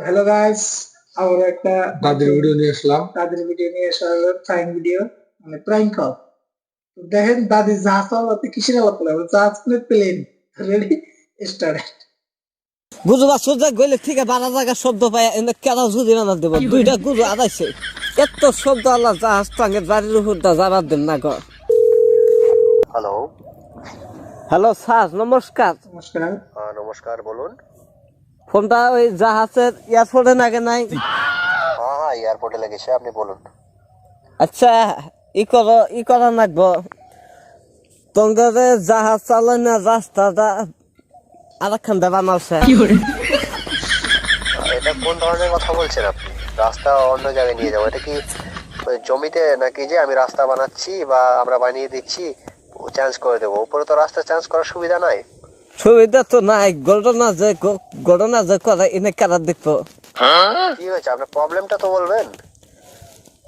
Hello guys, আবার একটা তাদের ভিডিও নিয়ে আসলাম। তাদের ভিডিও নিয়ে আসা হলো, প্রাইম ভিডিও মানে প্রাইম কল। তো দেখেন দাদি জাহাজ চালাতে কিসের আলাপ করে, জাহাজ মানে প্লেন। Ready, start. গুজবা সোজা গইলে ঠিক বারা জায়গা শব্দ পায় এনে কেন ঝুদি বানা দেব দুইটা গুজু আদাইছে এত শব্দ আল্লাহ জাহাজ টাঙ্গের বাড়ির উপর দা যাবার দেন না গো। হ্যালো। হ্যালো স্যার, নমস্কার। নমস্কার। নমস্কার, বলুন। ফোনটা ওই জাহাজের এয়ারপোর্টে নাগে নাই? হ্যাঁ, এয়ারপোর্টে লেগেছে, আপনি বলুন। আচ্ছা, ই করা নাকবো তোমাদের জাহাজ চালানো রাস্তাটা আরেকখান দেবা নামছে। এটা কোন ধরনের কথা বলছেন আপনি? রাস্তা অন্য জায়গায় নিয়ে যাবো, এটা কি ওই জমিতে নাকি যে আমি রাস্তা বানাচ্ছি বা আমরা বানিয়ে দিচ্ছি চেঞ্জ করে দেবো? উপরে তো রাস্তা চেঞ্জ করার সুবিধা নাই। সুবিধা তো নাই, ঘটনা যে করে এনে কারা দেখবো। কি হয়েছে, আপনার প্রবলেমটা তো বলবেন।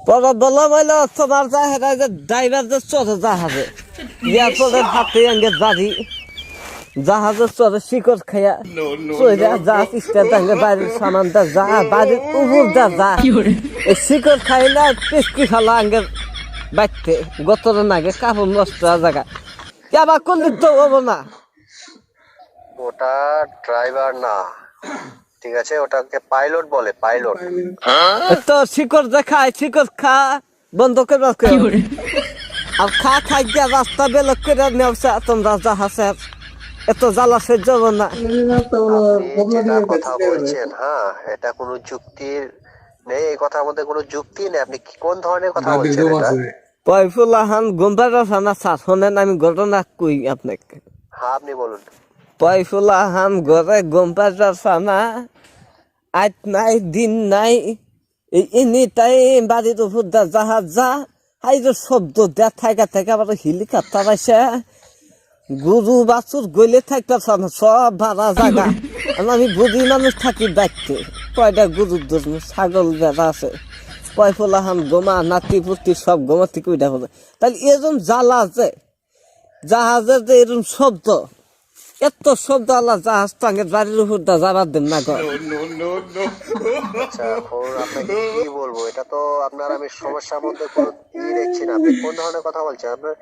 পরে বললাম হইলো তোমার জাহাজ ড্রাইভার যে চলে জাহাজে এয়ারপোর্টের হাতে আঙ্গে বাড়ি জাহাজের চলে শিকড় খাইয়া চলে জাহাজ স্ট্যান্ড আঙ্গে বাড়ির সামানটা যা বাড়ির উপর যা এই শিকড় খাই না পিসকি ফেলা আঙ্গে বাইতে গতরে নাগে কাপড় নষ্ট জায়গা আবার করলে তো হবো না। ওটা ড্রাইভার না, ঠিক আছে, ওটাকে পাইলট বলে, পাইলট। তো শিকড় দেখায় শিকড় খা বন্ধ করবার আর খাই গিয়া রাস্তা বেলক করে নেওয়া তোমরা জাহাজের এত জ্বালা সহ্য হবো না। আপনি যেটা কথা বলছেন, হ্যাঁ, এটা কোনো যুক্তির নেই, এই কথার মধ্যে কোনো যুক্তি নেই। আপনি কোন ধরনের কথা তাদের বলছেন জম এটা? আছে। পয়ফুল্লাহান গোম্বার থানা স্যার, শোনেন আমি ঘটনা কই আপনাকে। হ্যাঁ, আপনি বলুন। পয়ফুল্লাহান ঘরে গোম্বার থানা আজ নাই দিন নাই এই এনি টাইম বাড়ির উপর দা জাহাজ যা হাই যে শব্দ দেয়া থাকা থেকে আবার হেলিকপ্টার আছে গরু বাছুর গইলে থাকতে না সব ভাড়া জায়গা। আমি বুঝি মানুষ থাকি দেখতে কয়টা গরুর ধরুন ছাগল বেড়া আছে পয়ফুল্লাহান গোমা নাতি পুতি সব গোমা থেকে উঠা বলে তাহলে এরকম জ্বালা আছে জাহাজের যে এরকম শব্দ এত শব্দ আল্লাহ জাহাজ টাঙ্গের বাড়ির উপর দা যাবার দেন না গো। আচ্ছা, এখন আপনাকে কি বলবো, এটা তো আপনার আমি সমস্যার মধ্যে কোনো দেখছি না। আপনি কোন ধরনের কথা বলছেন? আপনার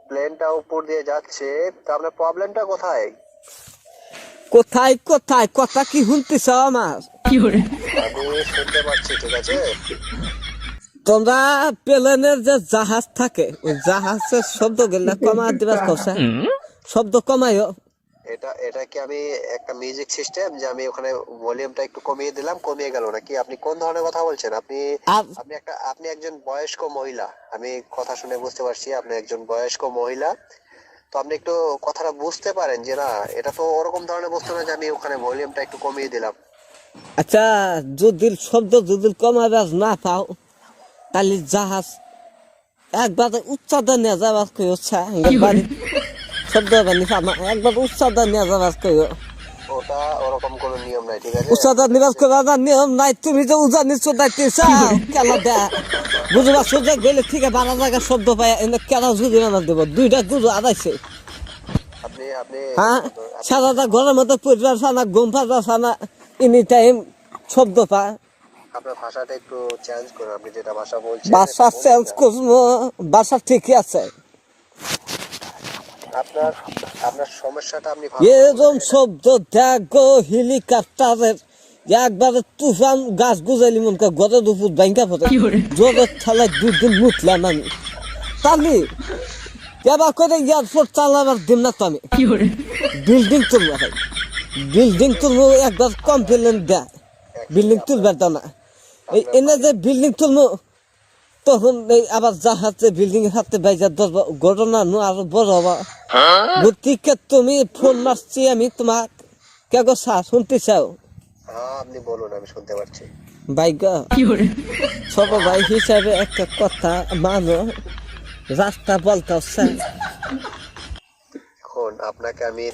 প্লেনটা উপর দিয়ে যাচ্ছে, তো আপনার প্রবলেমটা কোথায়? কোথায় কোথায় কথা কি শুনতেছ আমার? আমি শুনতে পাচ্ছি, ঠিক আছে। তোমরা প্লেনের যে জাহাজ থাকে ওই জাহাজের শব্দ গেলে কমা দিবার কথা শব্দ কমাইও। এটা এটা কি আমি একটা মিউজিক সিস্টেম যে আমি ওখানে ভলিউমটা একটু কমিয়ে দিলাম, কমিয়ে গেল নাকি? আপনি কোন ধরনের কথা বলছেন? আপনি আপনি একজন বয়স্ক মহিলা, আমি কথা শুনে বুঝতে পারছি আপনি একজন বয়স্ক মহিলা। তো আপনি একটু কথাটা বুঝতে পারেন যে না, এটা তো ওরকম ধরনের বস্তু না যে আমি ওখানে ভলিউমটা একটু কমিয়ে দিলাম। আচ্ছা, যদি শব্দ যদি কমাবার না পাও তাহলে জাহাজ একবার উচ্চাদা নিয়ে যাবার কই বাড়ি শব্দ একবার উচ্চাদা নিয়ে যাবার কই। ওটা ওরকম কোনো নিয়ম নাই, ঠিক আছে। উচ্চাদা নিবাস করার নিয়ম নাই, তুমি যে উজানি চোদাইতে চাও কেলা দেয়া বুঝবা সোজা গেলে ঠিক বারা জায়গা শব্দ পায় এনে কেলা ঝুঁকি বানা দেবো দুইটা গুজু আদাইছে। আপনি আপনি হ্যাঁ, সারাটা ঘরের মধ্যে পরিবার ফানা ঘুম পাড়বার ফানা এনি টাইম শব্দ পায়। আপনার ভাষাটা একটু চেঞ্জ করুন, আপনি যেটা ভাষা বলছেন বাসা চেঞ্জ করবো, বাসা ঠিকই আছে। আপনার আপনার সমস্যাটা আপনি এরকম শব্দ দেখো হেলিকপ্টারের একবারে তুফান গাছ গুজাইলি মন করে গদের উপর ব্যাংকা পড়ে জোরের ঠেলায় 2 দিন মুতলাম আমি। তাহলে এবার করে এয়ারপোর্ট চালাবার দিন না তো আমি বিল্ডিং তুলবো ভাই, বিল্ডিং তুলবো একবার কমপ্লেন দেয় বিল্ডিং তুলবার দাও না এই এনে যে বিল্ডিং তুলবো তখন এই আবার জাহাজে বিল্ডিং এর হাতে বাইজা ধরবো ঘটনা নু আরো বড় হবা। গতিকে তুমি ফোন মারছি আমি তোমার কে গো স্যার শুনতে চাও? হ্যাঁ, আপনি বলুন, আমি শুনতে পাচ্ছি। ভাই গো ছোট ভাই হিসাবে একটা কথা মানো, রাস্তা বলতে হচ্ছে। এখন আপনাকে আমি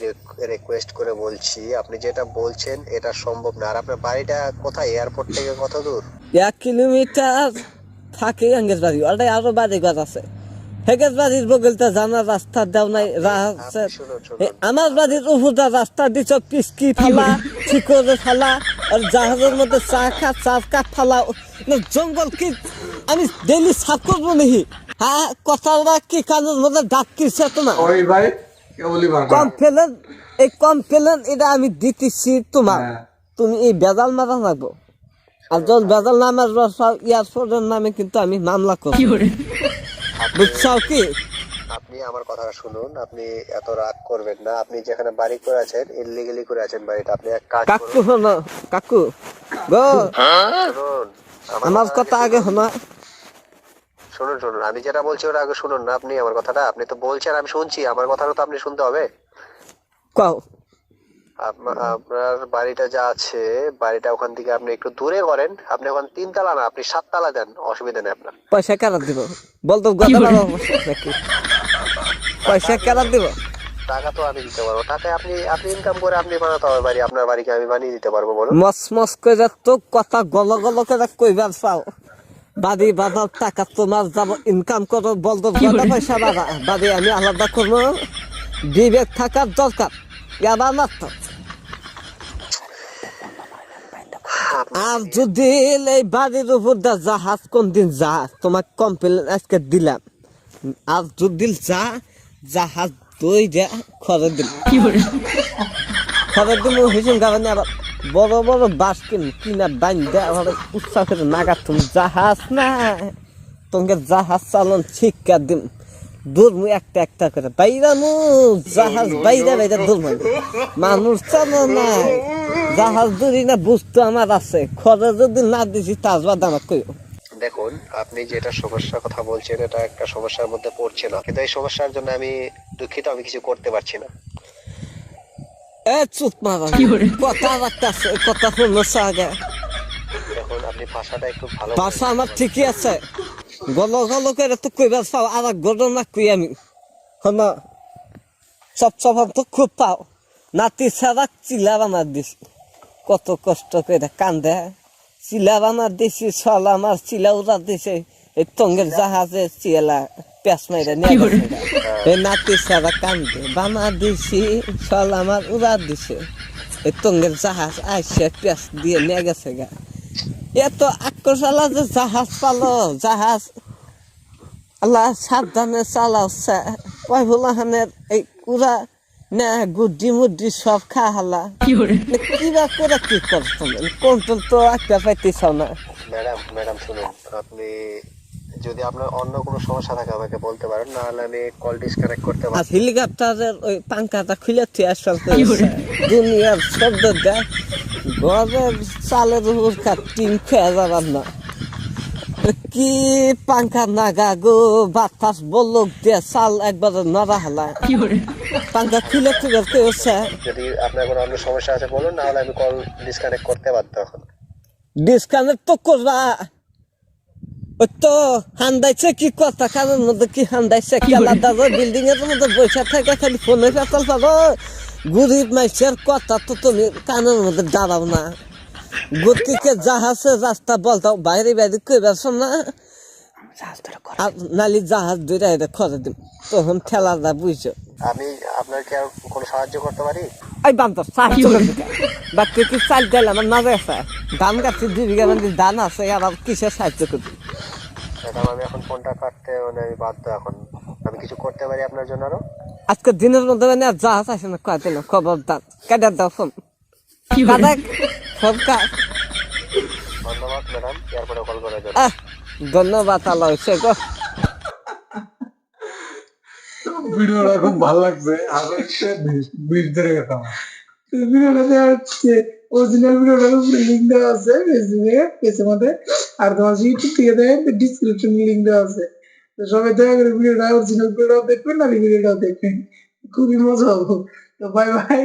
রিকোয়েস্ট করে বলছি, আপনি যেটা বলছেন এটা সম্ভব না। আর আপনার বাড়িটা কোথায়, এয়ারপোর্ট থেকে কত দূর? 1 কিলোমিটার থাকে আঙ্গের বাড়ি, ওটাই আরো বাড়ি ঘর আছে। হেগের বাড়ির বগলটা জানার রাস্তা দেও নাই শুনুন, আমার বাড়ির উপরটা রাস্তা দিছ পিসকি ফেলা শিকড়ে ফেলা আর জাহাজের মধ্যে চা কাঠ ফালাও না জঙ্গল কি আমি ডেইলি সাফ করবো নাকি হ্যাঁ কথাটা কি কানের মধ্যে ডাক কিছে তোমার ওই ভাই কেবলই বারবার কমপ্লেন এই কমপ্লেন এটা আমি দিতেছি তোমার তুমি এই বেজাল মারা লাগবো আর যখন বেজাল নামের ইয়ারফোনের নামে কিন্তু আমি মামলা করব বুঝছো কি আপনি আমার কথাটা শুনুন, আপনি এত রাগ করবেন না। আপনি যেখানে বাড়ি করে আছেন ইললিগালি করে আছেন বাড়িটা, আপনি এক কাজ কাকু করুন। হনো কাকু গো শুনুন আমার কথা আগে হনো শুনুন শুনুন, আমি যেটা বলছি ওটা আগে শুনুন না। আপনি আমার কথাটা, আপনি তো বলছেন আমি শুনছি, আমার কথাটা তো আপনি শুনতে হবে। কও আপনার বাড়িটা যা আছে, বাড়িটা ওখান থেকে আপনি একটু দূরে করেন। আপনি ওখানে 3 তলা না, আপনি 7 তলা দেন, অসুবিধা নেই আপনার। পয়সা কেন দিব বলতো গদা নাকি পয়সা কেন দিব টাকা তো আমি দিতে পারবো, টাকা আপনি আপনি ইনকাম করে আপনি বানাতে হবে বাড়ি। আপনার বাড়িকে আমি বানিয়ে দিতে পারবো, বলুন। মস মস করে তো কথা গল গল করে কইবার পাও বাড়ি বাজার টাকা তোমার যাব ইনকাম করো বলতো গদা পয়সা বাড়া বাড়ি আমি আলাদা করবো বিবেক থাকার দরকার ইয়াবা মাত্র আর যদি এই বাড়ির উপর দা জাহাজ কোন দিন যা তোমাকে কমপ্লেন আজকে দিলাম আর যদি যা জাহাজ দই যা খরচ দিল খরচ দিল হিসেবে গাবানি আবার বড় বড় বাস কিনা বাইন দেয় আবার উৎসাহ করে নাগা তুমি জাহাজ না তোমাকে জাহাজ চালন শিক্ষা দিন দূরমু একটা একটা করে বাইরামু জাহাজ বাইরা বাইরা দূরমু মানুষ চালো না জাহাজ দূরি না বুঝতো আমার আছে খরচ যদি না দিছি তার বাদ আমার কইও দেখুন, আপনি যেটা সমস্যার কথা বলছেন এটা একটা সমস্যার মধ্যে পড়ছে না, কিন্তু এই সমস্যার জন্য আমি দুঃখিত, আমি কিছু করতে পারছি না। এ চুপ মারা কথা রাখতেছে কথা শুনছে আগে দেখুন, আপনি ভাষাটা একটু ভালো ভাষা আমার ঠিকই আছে গল গল করে তো কইবার পাও আর ঘটনা কই আমি হন সব স্বভাব তো খুব পাও নাতি ছাড়া চিলা বানার দিছি কত কষ্ট করে কান্দে চিলা বানার দিছি ছল আমার চিলা উড়া দিছে এই টঙ্গের জাহাজে চিলা পেঁচ মাইরা নিয়ে গেছে এই নাতি ছাড়া কান্দে বানা দিছি ছল আমার উড়া দিছে এই টঙ্গের জাহাজ আইসে পেঁচ দিয়ে নিয়ে গেছে গা এত আক্রোশালা যে জাহাজ পালো জাহাজ আল্লাহ সাবধানে চালাচ্ছে কয় ভোলাহানের এই উড়া না গুড্ডি মুড্ডি সব খা হালা কিবা করে কি করছো কন্ট্রোল তো একটা পাইতেছ না ম্যাডাম শুনুন, আপনি যদি আপনার অন্য কোনো সমস্যা থাকে আমাকে বলতে পারেন, না হলে আমি কল ডিসকানেক্ট করতে পারি। আর হেলিকপ্টারের ওই পাঙ্খাটা খুলে তুই আসল দুনিয়ার শব্দ দেয় ঘরের চালের উপর টিন খেয়ে যাবার না কি পাঙ্খা নাগা গো বাতাস বলক দিয়ে চাল একবার নড়া হালা পাঙ্খা খুলে তুলে কেছে যদি আপনার কোনো অন্য সমস্যা আছে বলুন, না হলে আমি কল ডিসকানেক্ট করতে বাধ্য এখন। ডিসকানেক্ট তো করবা ওই তো হান্দাইছে কি কথা কারোর মধ্যে কি হান্দাইছে খেলা দাদা বিল্ডিং এর মধ্যে বসে থাকে খালি ফোনে পেতাল পাবো গরিব মাইসের কথা তো তুমি কানের মধ্যে দাঁড়াও না গতিকে জাহাজে রাস্তা বলতাও বাইরে বাইরে কই বেছো না নালি জাহাজ দুইটা এটা খরে দিম তখন ঠেলাটা বুঝছো আমি আপনাকে আর কোনো সাহায্য করতে পারি? এই বান্ধব সাহায্য করবি বাকি কি চাল দিলে আমার না আছে ধান গাছে 2 বিঘা মানে ধান আছে আবার কিসের সাহায্য করবি ম্যাডাম আমি এখন ফোনটা কাটতে মানে আমি বাধ্য এখন। আমি কিছু করতে পারি আপনার জন্য আরো? আজকে দিনের মধ্যে মানে আর জাহাজ আসে না কয় দিন খবর দাও কেটে দাও ফোন ফোন কাট ধন্যবাদ ম্যাডাম, এরপরে কল করার জন্য। ধন্যবাদ আল্লাহ হইছে গো ভিডিওটা খুব ভালো লাগছে আর একটা বিট ধরে গেলাম ভিডিওটা দেওয়া হচ্ছে অরিজিনাল ভিডিওটার উপরে লিঙ্ক দেওয়া আছে ফেসবুকে পেজের মধ্যে আর তোমার ইউটিউব থেকে দেন ডিসক্রিপশন লিঙ্ক দেওয়া আছে তো সবাই দয়া করে ভিডিওটা অরিজিনাল ভিডিওটাও দেখবেন আর ভিডিওটাও দেখবেন খুবই মজা হবে তো বাই বাই